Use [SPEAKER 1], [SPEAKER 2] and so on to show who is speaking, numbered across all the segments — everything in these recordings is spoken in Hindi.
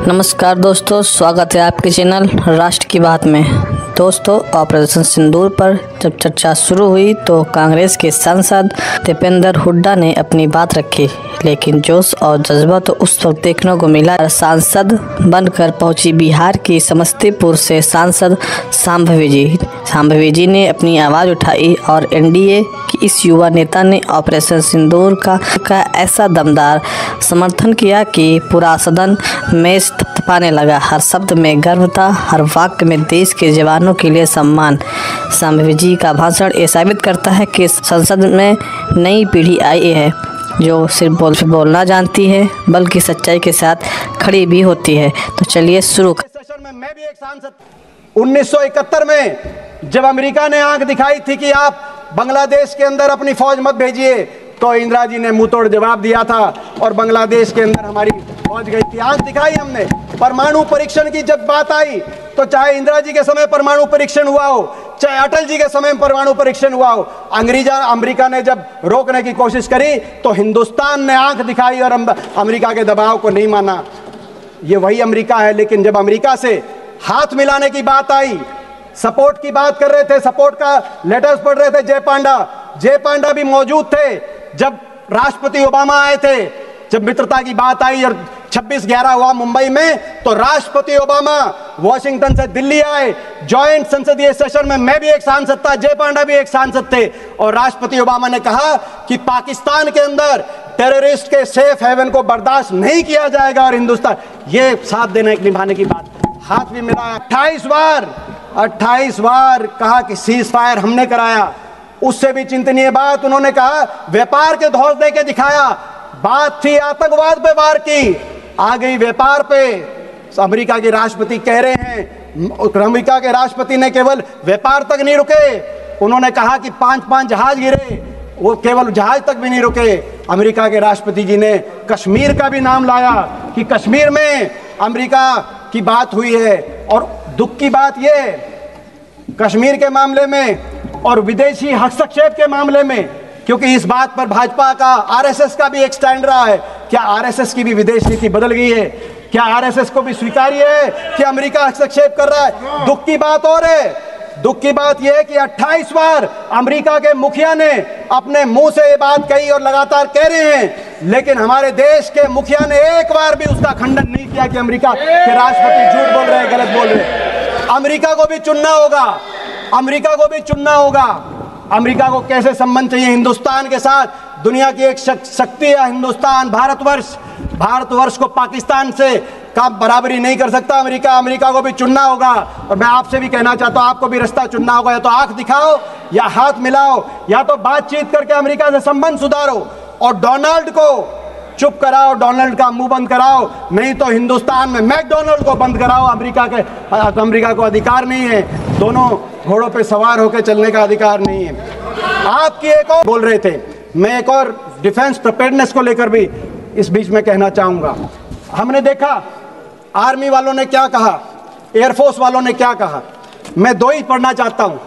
[SPEAKER 1] नमस्कार दोस्तों, स्वागत है आपके चैनल राष्ट्र की बात में। दोस्तों, ऑपरेशन सिंदूर पर जब चर्चा शुरू हुई तो कांग्रेस के सांसद दीपेंद्र हुड्डा ने अपनी बात रखी, लेकिन जोश और जज्बा तो उस वक्त देखने को मिला। सांसद बनकर पहुंची बिहार की समस्तीपुर से सांसद शांभवी जी ने अपनी आवाज़ उठाई और एनडीए की इस युवा नेता ने ऑपरेशन सिंदूर का ऐसा दमदार समर्थन किया कि पूरा सदन में तपाने लगा। हर शब्द में गर्व था, हर वाक्य में देश के जवानों के लिए सम्मान। शांभवी जी का भाषण ये साबित करता है कि संसद में नई पीढ़ी आई है जो सिर्फ बोलना जानती है बल्कि सच्चाई के साथ खड़ी भी होती है। तो चलिए शुरू।
[SPEAKER 2] सेशन में मैं भी एक सांसद 1971 में जब अमेरिका ने आंख दिखाई थी कि आप बांग्लादेश के अंदर अपनी फौज मत भेजिए, तो इंदिरा जी ने मुंह तोड़ जवाब दिया था और बांग्लादेश के अंदर हमारी फौज गई थी। आंख दिखाई हमने। परमाणु परीक्षण की जब बात आई तो चाहे इंदिरा जी के समय परमाणु परीक्षण हुआ हो, चाहे अटल जी के समय परमाणु परीक्षण हुआ हो, अमेरिका ने जब रोकने की कोशिश करी तो हिंदुस्तान ने आंख दिखाई और अमेरिका के दबाव को नहीं माना। ये वही अमेरिका है। लेकिन जब अमेरिका से हाथ मिलाने की बात आई, सपोर्ट की बात कर रहे थे, सपोर्ट का लेटर्स पढ़ रहे थे, जय पांडा भी मौजूद थे जब राष्ट्रपति ओबामा आए थे। जब मित्रता की बात आई और 26/11 हुआ मुंबई में, तो राष्ट्रपति ओबामा वॉशिंगटन से दिल्ली आए। जॉइंट संसदीय सेशन में मैं भी एक सांसद था, जय पांडा भी एक सांसद थे, और राष्ट्रपति ओबामा ने कहा कि पाकिस्तान के अंदर टेररिस्ट के सेफ हेवन को बर्दाश्त नहीं किया जाएगा और हिंदुस्तान ये साथ देने निभाने की बात। हाथ भी मिलाया 28 बार कहा कि सीज फायर हमने कराया। उससे भी चिंतनीय बात उन्होंने कहा व्यापार के धौस दे के दिखाया। बात थी आतंकवाद पे वार की, आ गई व्यापार पे। अमेरिका के राष्ट्रपति कह रहे हैं, अमेरिका के राष्ट्रपति ने केवल व्यापार तक नहीं रुके, उन्होंने कहा कि 5 जहाज गिरे, वो केवल जहाज तक भी नहीं रुके। अमेरिका के राष्ट्रपति जी ने कश्मीर का भी नाम लाया कि कश्मीर में अमेरिका की बात हुई है। और दुख की बात ये, कश्मीर के मामले में और विदेशी हस्तक्षेप के मामले में, क्योंकि इस बात पर भाजपा का, आरएसएस का भी एक स्टैंड रहा है। क्या आरएसएस की भी विदेश नीति बदल गई है? क्या आरएसएस को भी स्वीकार्य है कि अमेरिका हस्तक्षेप कर रहा है? दुख की बात और है। दुख की बात यह है कि 28 बार अमेरिका के मुखिया ने अपने मुंह से ये बात कही और लगातार कह रहे हैं, लेकिन हमारे देश के मुखिया ने एक बार भी उसका खंडन नहीं किया कि अमेरिका के राष्ट्रपति झूठ बोल रहे हैं, गलत बोल रहे हैं। अमेरिका को भी चुनना होगा, अमेरिका को भी चुनना होगा। अमेरिका को कैसे संबंध चाहिए हिंदुस्तान के साथ? दुनिया की एक शक्ति है हिंदुस्तान, भारतवर्ष को पाकिस्तान से का बराबरी नहीं कर सकता अमेरिका को भी चुनना होगा। और मैं आपसे भी कहना चाहता हूं, आपको भी रास्ता चुनना होगा। या तो आंख दिखाओ या हाथ मिलाओ, या तो बातचीत करके अमेरिका से संबंध सुधारो और डोनाल्ड को चुप कराओ, डोनाल्ड का मुंह बंद कराओ, नहीं तो हिंदुस्तान में मैकडोनाल्ड को बंद कराओ। अमेरिका को अधिकार नहीं है, दोनों घोड़ों पे सवार होकर चलने का अधिकार नहीं है। आपकी एक और बोल रहे थे, मैं एक और डिफेंस प्रिपेयर्डनेस को लेकर भी इस बीच में कहना चाहूंगा। हमने देखा आर्मी वालों ने क्या कहा, एयरफोर्स वालों ने क्या कहा। मैं दो ही पढ़ना चाहता हूं,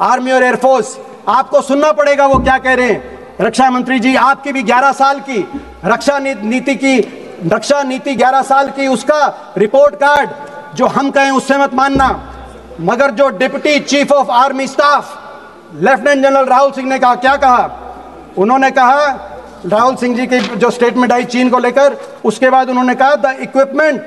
[SPEAKER 2] आर्मी और एयरफोर्स। आपको सुनना पड़ेगा वो क्या कह रहे हैं। रक्षा मंत्री जी, आपकी भी 11 साल की रक्षा नीति 11 साल की, उसका रिपोर्ट कार्ड जो हम कहें उससे मत मानना, मगर जो deputy chief of army staff lieutenant general Rahul Singh ने कहा, क्या कहा उन्होंने कहा, राहुल सिंह जी की जो स्टेटमेंट आई चीन को लेकर, उसके बाद उन्होंने कहा the equipment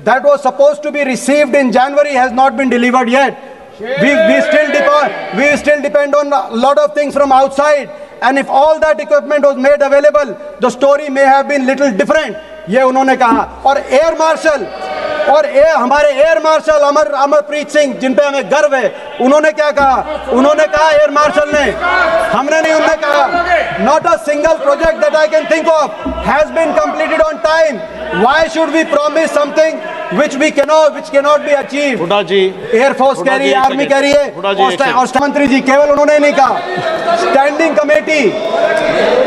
[SPEAKER 2] that was supposed to be received in January has not been delivered yet. We still depend on a lot of things from outside, and if all that equipment was made available, the story may have been little different. ये उन्होंने कहा। और एयर मार्शल हमारे एयर मार्शल अमरप्रीत सिंह, जिन पे हमें गर्व है, उन्होंने क्या कहा? उन्होंने कहा, एयर मार्शल ने, हमने नहीं, उन्होंने कहा not a single project that I can think of has been completed on time. Why should we promise something which cannot be achieved? Hooda ji, air force कह रही है, आर्मी कह रही है, और मंत्री जी केवल उन्होंने नहीं कहा स्टैंडिंग कमेटी,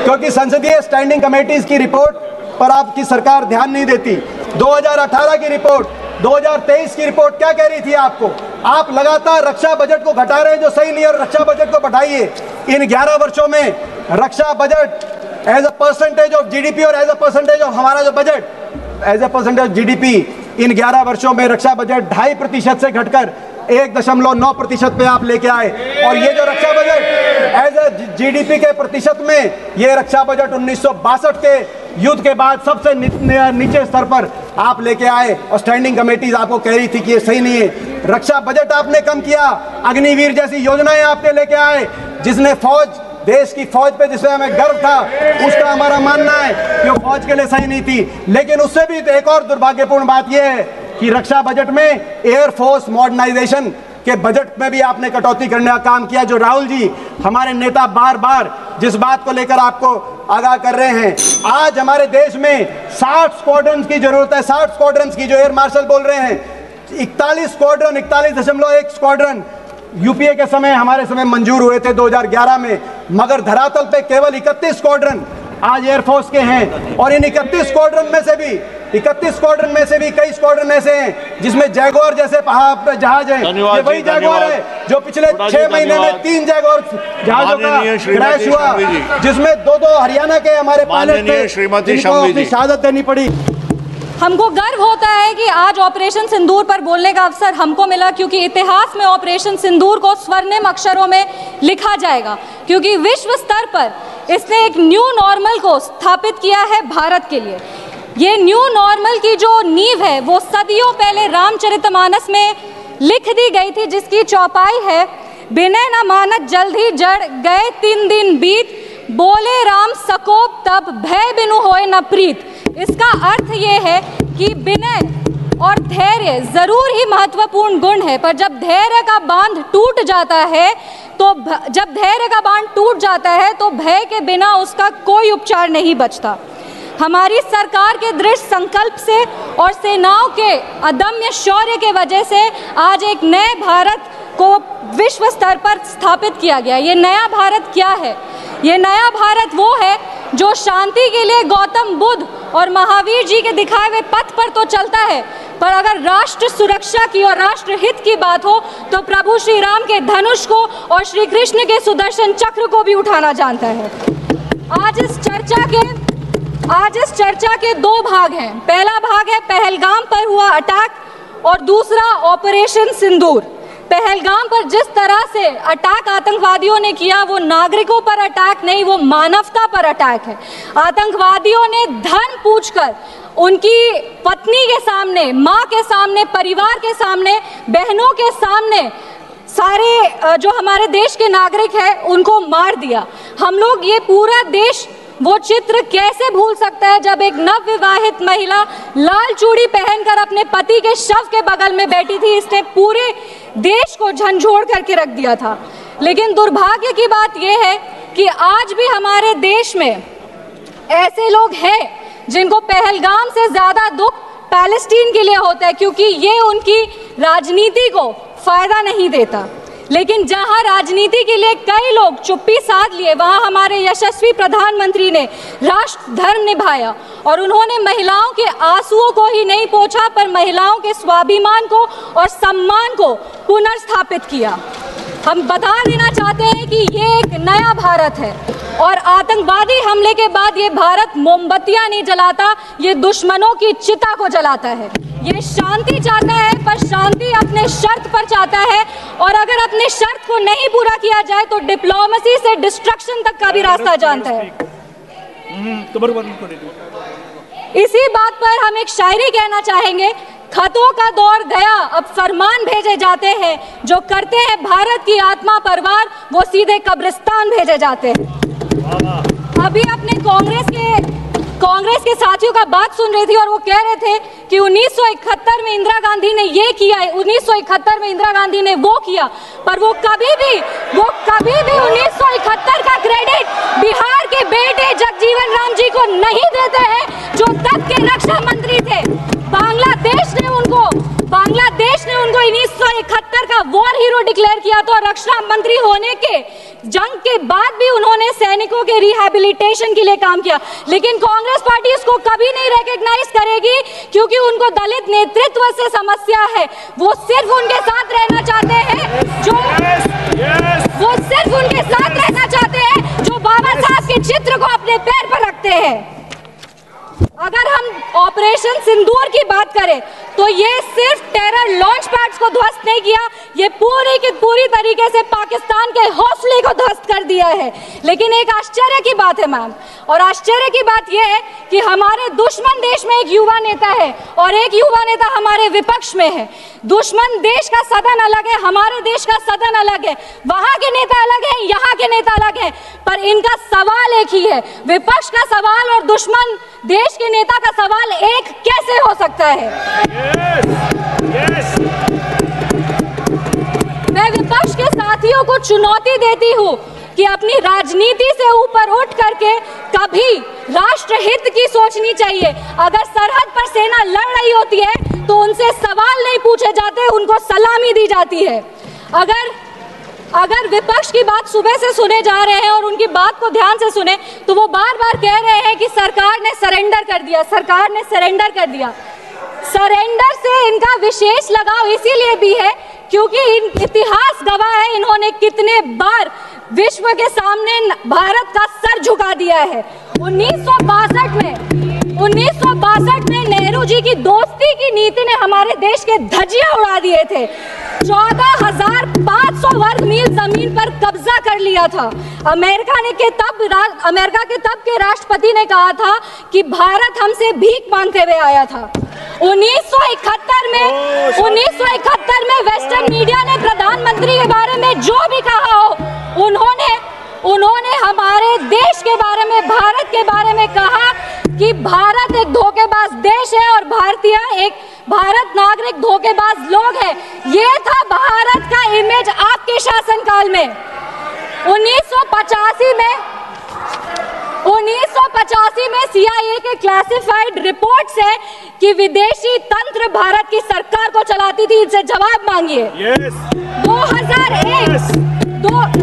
[SPEAKER 2] क्योंकि संसदीय स्टैंडिंग कमेटीज की रिपोर्ट पर आपकी सरकार ध्यान नहीं देती। 2018 की रिपोर्ट, 2023 की रिपोर्ट क्या कह रही थी आपको? आप लगातार रक्षा बजट को घटा रहे हैं, जो सही नहीं है, रक्षा बजट को बढ़ाइए। इन 11 वर्षों में रक्षा budget as a percentage of GDP और एज अ परसेंटेज ऑफ हमारा जो budget as a percentage GDP इन 11 वर्षों में रक्षा बजट 2.5% से घटकर 1.9% पे आप लेके आए। और ये जो रक्षा बजट एज ए जीडीपी के प्रतिशत में, ये रक्षा बजट 1962 के युद्ध के बाद सबसे नीचे स्तर पर आप लेके आए। और स्टैंडिंग कमेटीज आपको कह रही थी कि ये सही नहीं है। रक्षा बजट आपने कम किया, अग्निवीर जैसी योजनाएं आपने लेके आए, जिसने फौज, देश की फौज पे जिसमें हमें गर्व था, उसका हमारा मानना है कि वो फौज के लिए सही नहीं थी। लेकिन उससे भी एक और दुर्भाग्यपूर्ण बात यह है कि रक्षा बजट में एयरफोर्स मॉडर्नाइजेशन के बजट में भी आपने कटौती करने का काम किया, जो राहुल जी हमारे नेता बार बार जिस बात को लेकर आपको आगाह कर रहे हैं। आज हमारे देश में 60 स्क्वाड्रन की जरूरत है, 60 स्क्वाड्रन की, जो एयर मार्शल बोल रहे हैं। 41 स्क्वाड्रन, 41.1 स्क्वाड्रन यूपीए के समय, हमारे समय मंजूर हुए थे 2011 में, मगर धरातल पे केवल 31 स्क्वाड्रन आज एयरफोर्स के हैं। और इन 31 स्क्वाड्रन में से भी कई स्क्वाड्रन ऐसे हैं जिसमें जैगुआर जैसे जहाज हैं। ये वही जैगुआर है जो पिछले 6 महीने में 3 जैगुआर जहाजों का क्रैश हुआ, जिसमें 2 हरियाणा के हमारे पायलट थे जिनको अपनी शहादत देनी पड़ी।
[SPEAKER 3] हमको गर्व होता है कि आज ऑपरेशन सिंदूर पर बोलने का अवसर हमको मिला, क्योंकि इतिहास में ऑपरेशन सिंदूर को स्वर्णिम अक्षरों में लिखा जाएगा, क्योंकि विश्व स्तर पर इसने एक न्यू नॉर्मल को स्थापित किया है भारत के लिए। ये न्यू नॉर्मल की जो नींव है वो सदियों पहले रामचरितमानस में लिख दी गई थी, जिसकी चौपाई है, बिनय न मानत जल्द ही जड़ गए 3 दिन बीत, बोले राम सकोप तब भय बिनु होए न प्रीत। इसका अर्थ ये है कि विनय और धैर्य जरूर ही महत्वपूर्ण गुण है, पर जब धैर्य का बांध टूट जाता है तो भय के बिना उसका कोई उपचार नहीं बचता। हमारी सरकार के दृढ़ संकल्प से और सेनाओं के अदम्य शौर्य के वजह से आज एक नए भारत को विश्व स्तर पर स्थापित किया गया। ये नया भारत क्या है? ये नया भारत वो है जो शांति के लिए गौतम बुद्ध और महावीर जी के दिखाए हुए पथ पर तो चलता है, पर अगर राष्ट्र सुरक्षा की और राष्ट्र हित की बात हो तो प्रभु श्री राम के धनुष को और श्री कृष्ण के सुदर्शन चक्र को भी उठाना जानता है। आज इस चर्चा के 2 भाग हैं। पहला भाग है पहलगाम पर हुआ अटैक और दूसरा ऑपरेशन सिंदूर। पहलगाम पर जिस तरह से अटैक आतंकवादियों ने किया, वो नागरिकों पर अटैक नहीं, वो मानवता पर अटैक है। आतंकवादियों ने धन पूछकर उनकी पत्नी के सामने, माँ के सामने, परिवार के सामने, बहनों के सामने सारे जो हमारे देश के नागरिक हैं उनको मार दिया। हम लोग ये पूरा देश वो चित्र कैसे भूल सकता है जब एक नवविवाहित महिला लाल चूड़ी पहनकर अपने पति के शव के बगल में बैठी थी। इसने पूरे देश को झंझोड़ करके रख दिया था। लेकिन दुर्भाग्य की बात यह है कि आज भी हमारे देश में ऐसे लोग हैं जिनको पहलगाम से ज्यादा दुख पैलेस्टीन के लिए होता है, क्योंकि ये उनकी राजनीति को फायदा नहीं देता। लेकिन जहां राजनीति के लिए कई लोग चुप्पी साध लिए, वहां हमारे यशस्वी प्रधानमंत्री ने राष्ट्र धर्म निभाया और उन्होंने महिलाओं के आंसुओं को ही नहीं पोंछा, पर महिलाओं के स्वाभिमान को और सम्मान को पुनर्स्थापित किया। हम बता देना चाहते हैं कि ये एक नया भारत है और आतंकवादी हमले के बाद ये भारत मोमबत्तियां नहीं जलाता, ये दुश्मनों की चिता को जलाता है। ये शांति चाहता है, पर शांति अपने शर्त पर चाहता है, और अगर अपने शर्त को नहीं पूरा किया जाए तो डिप्लोमेसी से डिस्ट्रक्शन तक का भी रास्ता जानता है। इसी बात पर हम एक शायरी कहना चाहेंगे, खतों का दौर गया अब फरमान भेजे जाते हैं, जो करते हैं भारत की आत्मा परवार वो सीधे कब्रिस्तान भेजे जाते हैं। अभी अपने कांग्रेस के साथियों का बात सुन रही थी और वो कह रहे थे कि 1971 में इंदिरा गांधी ने ये किया है, 1971 में इंदिरा गांधी ने वो किया, पर वो कभी भी 1971 का क्रेडिट बिहार के बेटे जगजीवन राम जी को नहीं देते हैं, जो तब के रक्षा मंत्री थे। बांग्लादेश ने उनको 1971 का वॉर हीरो डिक्लेयर किया था, और रक्षा मंत्री होने के जंग के बाद भी उन्होंने सैनिकों के रिहैबिलिटेशन के लिए काम किया। लेकिन कांग्रेस पार्टी इसको कभी नहीं रिकॉग्नाइज करेगी, क्योंकि उनको दलित नेतृत्व से समस्या है। वो सिर्फ उनके साथ रहना चाहते हैं जो बाबा साहब के चित्र को अपने पैर पर रखते हैं। अगर हम ऑपरेशन सिंदूर की बात करें तो ये सिर्फ टेरर लॉन्च पैड्स को ध्वस्त नहीं किया, ये पूरी की पूरी तरीके से पाकिस्तान के हौसले को ध्वस्त कर दिया है। लेकिन एक आश्चर्य की बात है मैम, और आश्चर्य की बात यह है कि हमारे दुश्मन देश में एक युवा नेता है और एक युवा नेता हमारे विपक्ष में है। दुश्मन देश का सदन अलग है, हमारे देश का सदन अलग है, वहां के नेता अलग है, यहाँ के नेता अलग है, पर इनका सवाल एक ही है। विपक्ष का सवाल और दुश्मन देश के नेता का सवाल एक कैसे हो सकता है? मैं विपक्ष के साथियों को चुनौती देती हूँ कि अपनी राजनीति से ऊपर उठ करके कभी राष्ट्रहित की सोचनी चाहिए। अगर सरहद पर सेना लड़ रही होती है तो उनसे सवाल नहीं पूछे जाते, उनको सलामी दी जाती है। अगर विपक्ष की बात सुबह से सुने जा रहे हैं और उनकी बात को ध्यान से सुने तो वो बार बार कह रहे हैं कि सरकार ने सरेंडर कर दिया, सरकार ने सरेंडर कर दिया। सरेंडर से इनका विशेष लगाव इसीलिए भी है क्योंकि इतिहास गवाह है इन्होंने कितने बार विश्व के सामने भारत का सर झुका दिया है। 1962 में नेहरू जी की दोस्ती की नीति ने हमारे देश के धज्जियां उड़ा दिए थे। 14,500 वर्ग मील जमीन पर कब्जा कर लिया था। अमेरिका के तब के राष्ट्रपति ने कहा था कि भारत हमसे भीख मांगते हुए आया था। 1971 में वेस्टर्न मीडिया ने प्रधानमंत्री के बारे में जो भी कहा हो, उन्होंने हमारे देश के बारे में, भारत के बारे में कहा कि भारत एक धोखेबाज देश है और भारत नागरिक धोखेबाज लोग हैं। ये था भारत का इमेज आपके शासनकाल में। 1985 में CIA के क्लासिफाइड रिपोर्ट्स है कि विदेशी तंत्र भारत की सरकार को चलाती थी। इनसे जवाब मांगिए।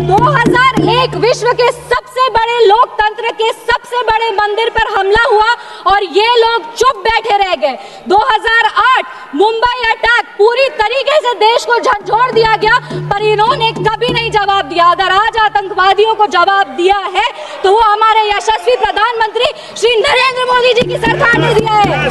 [SPEAKER 3] 2001 विश्व के सबसे बड़े लोकतंत्र के सबसे बड़े मंदिर पर हमला हुआ और ये लोग चुप बैठे रह गए। 2008 मुंबई अटैक, पूरी तरीके से देश को झंझोड़ दिया गया, पर इन्होंने कभी नहीं जवाब दिया। अगर आज आतंकवादियों को जवाब दिया है तो वो हमारे यशस्वी प्रधानमंत्री श्री नरेंद्र मोदी जी की सरकार ने दिया है।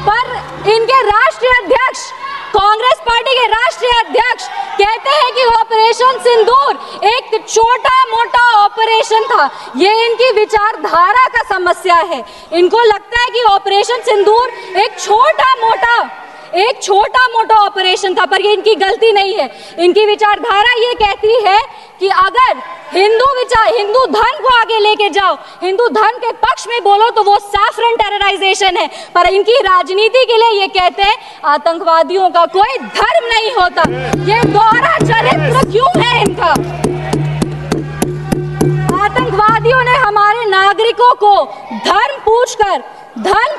[SPEAKER 3] पर इनके राष्ट्रीय अध्यक्ष, कांग्रेस पार्टी के राष्ट्रीय अध्यक्ष कहते हैं कि ऑपरेशन सिंदूर एक छोटा मोटा ऑपरेशन था। ये इनकी विचारधारा का समस्या है। इनको लगता है कि ऑपरेशन सिंदूर एक छोटा मोटा ऑपरेशन था, पर ये इनकी गलती नहीं है। इनकी विचारधारा ये कहती है कि अगर हिंदू धर्म को आगे लेके जाओ, हिंदू धर्म के पक्ष में बोलो तो वो सैफरन टेरराइजेशन है। पर इनकी राजनीति के लिए ये कहते हैं आतंकवादियों का कोई धर्म नहीं होता। ये दोहरा चरित्र क्यों है इनका? आतंकवादियों ने हमारे नागरिकों को धर्म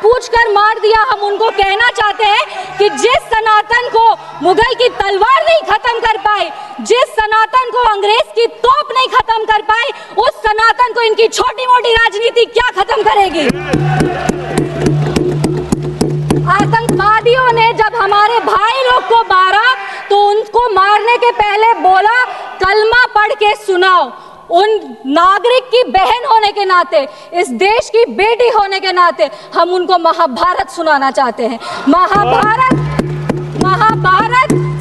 [SPEAKER 3] पूछकर मार दिया। हम उनको कहना चाहते हैं कि जिस सनातन को मुगल की तलवार नहीं खत्म कर पाई, जिस सनातन को अंग्रेज की तोप नहीं खत्म कर पाई, उस सनातन को इनकी छोटी मोटी राजनीति क्या खत्म करेगी? आतंकवादियों ने जब हमारे भाई लोग को मारा तो उनको मारने के पहले बोला कलमा पढ़ के सुनाओ। उन नागरिक की बहन होने के नाते, इस देश की बेटी होने के नाते हम उनको महाभारत सुनाना चाहते हैं। महाभारत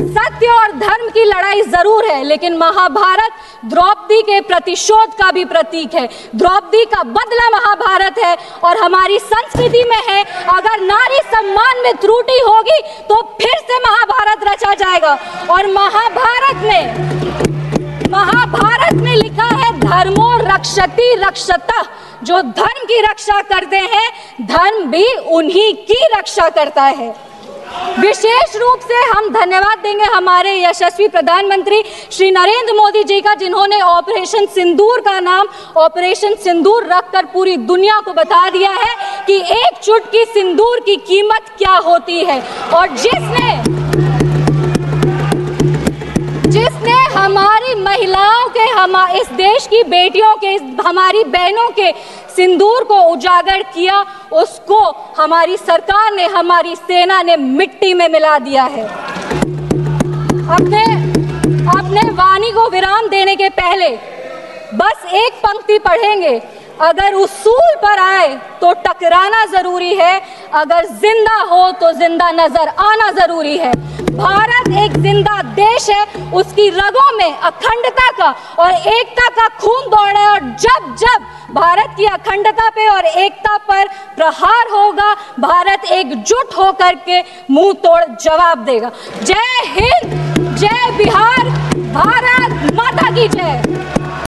[SPEAKER 3] सत्य और धर्म की लड़ाई जरूर है, लेकिन महाभारत द्रौपदी के प्रतिशोध का भी प्रतीक है। द्रौपदी का बदला महाभारत है और हमारी संस्कृति में है। अगर नारी सम्मान में त्रुटि होगी तो फिर से महाभारत रचा जाएगा। और महाभारत में लिखा है धर्मो रक्षति रक्षतः, जो धर्म की रक्षा करते हैं धर्म भी उन्हीं की रक्षा करता है। विशेष रूप से हम धन्यवाद देंगे हमारे यशस्वी प्रधानमंत्री श्री नरेंद्र मोदी जी का, जिन्होंने ऑपरेशन सिंदूर का नाम ऑपरेशन सिंदूर रखकर पूरी दुनिया को बता दिया है कि एक चुटकी सिंदूर की कीमत क्या होती है। और जिसने हमारी महिलाओं के, इस देश की बेटियों के, हमारी बहनों के सिंदूर को उजागर किया, उसको हमारी सरकार ने, हमारी सेना ने मिट्टी में मिला दिया है। अपने वाणी को विराम देने के पहले बस एक पंक्ति पढ़ेंगे। अगर उसूल पर आए तो टकराना जरूरी है, अगर जिंदा हो तो जिंदा नजर आना जरूरी है। भारत एक जिंदा देश है, उसकी रगों में अखंडता का और एकता का खून दौड़ रहा है और जब जब भारत की अखंडता पे और एकता पर प्रहार होगा, भारत एकजुट होकर के मुंह तोड़ जवाब देगा। जय हिंद, जय बिहार, भारत माता की जय।